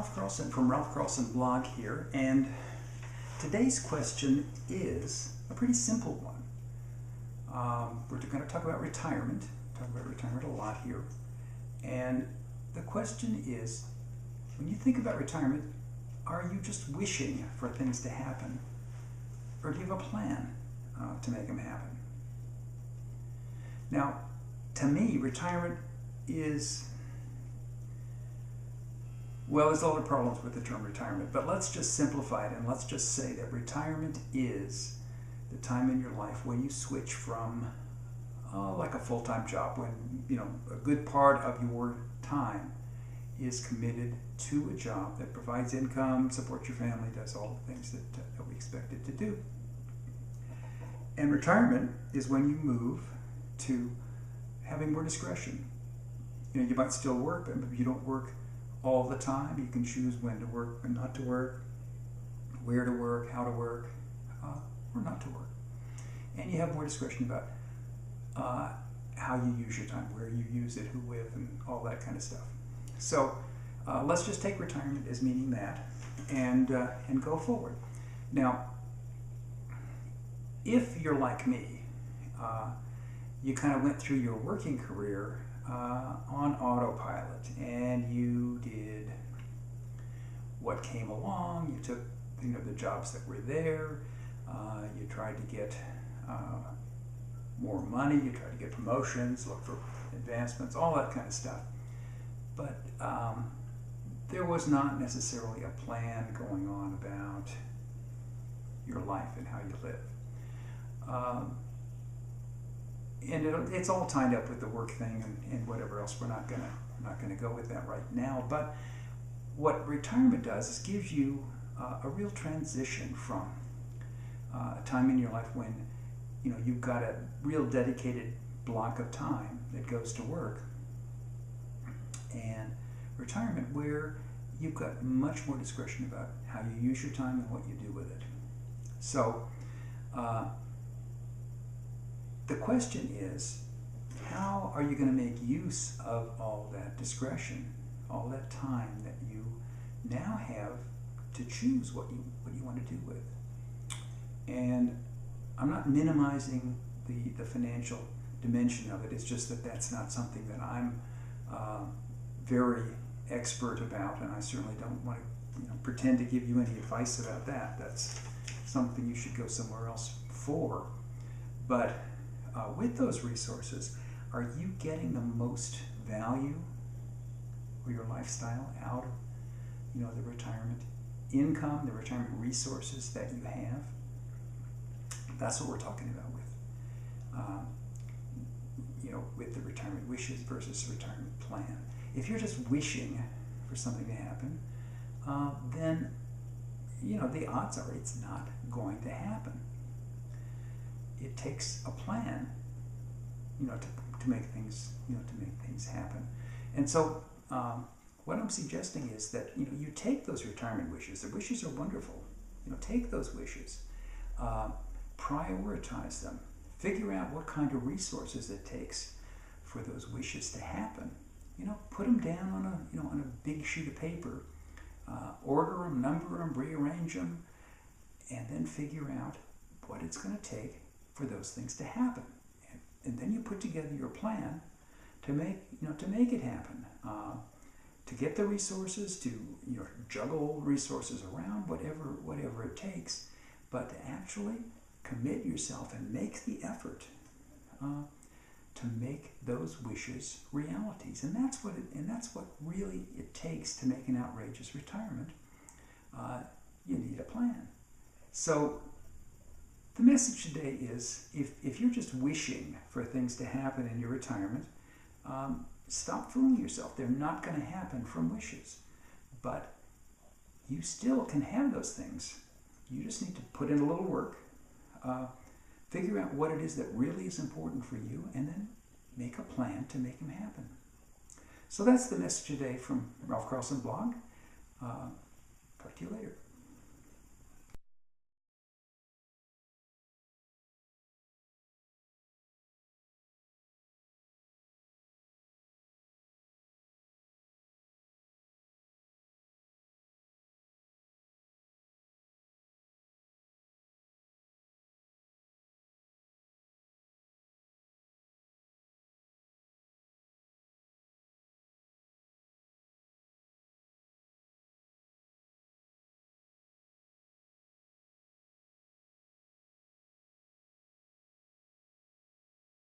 Ralph Carlson from Ralph Carlson Blog here, and today's question is a pretty simple one. We're going to talk about retirement, a lot here, and the question is, when you think about retirement, are you just wishing for things to happen, or do you have a plan to make them happen? Now, to me, retirement is, well, there's a lot of problems with the term retirement, but let's just simplify it and let's just say that retirement is the time in your life when you switch from like a full-time job, when a good part of your time is committed to a job that provides income, supports your family, does all the things that we expect it to do. And retirement is when you move to having more discretion. You might still work, but if you don't work all the time, you can choose when to work and not to work, where to work, how to work, or not to work. And you have more discretion about how you use your time, where you use it, who with, and all that kind of stuff. So let's just take retirement as meaning that, and go forward. Now, if you're like me, you kind of went through your working career on autopilot, and you did what came along. You took the jobs that were there. You tried to get more money. You tried to get promotions, look for advancements, all that kind of stuff. But there was not necessarily a plan going on about your life and how you live. And it's all tied up with the work thing and whatever else. We're not gonna go with that right now. But what retirement does is gives you a real transition from a time in your life when you've got a real dedicated block of time that goes to work, and retirement where you've got much more discretion about how you use your time and what you do with it. So the question is, how are you going to make use of all that discretion, all that time that you now have to choose what you want to do with? And I'm not minimizing the financial dimension of it. It's just that that's not something that I'm very expert about, and I certainly don't want to pretend to give you any advice about that. That's something you should go somewhere else for. But with those resources, are you getting the most value for your lifestyle out of the retirement income, the retirement resources that you have? That's what we're talking about with the retirement wishes versus the retirement plan. If you're just wishing for something to happen, then the odds are it's not going to happen. It takes a plan, to make things, happen. And so, what I'm suggesting is that you take those retirement wishes. The wishes are wonderful. Take those wishes, prioritize them, figure out what kind of resources it takes for those wishes to happen. Put them down on a big sheet of paper, order them, number them, rearrange them, and then figure out what it's going to take for those things to happen, and then you put together your plan to make it happen. To get the resources, to juggle resources around, whatever it takes, but to actually commit yourself and make the effort to make those wishes realities. And that's what really it takes to make an outrageous retirement. You need a plan. So the message today is, if you're just wishing for things to happen in your retirement, stop fooling yourself. They're not going to happen from wishes. But you still can have those things. You just need to put in a little work, figure out what it is that really is important for you, and then make a plan to make them happen. So that's the message today from Ralph Carlson Blog. Talk to you later.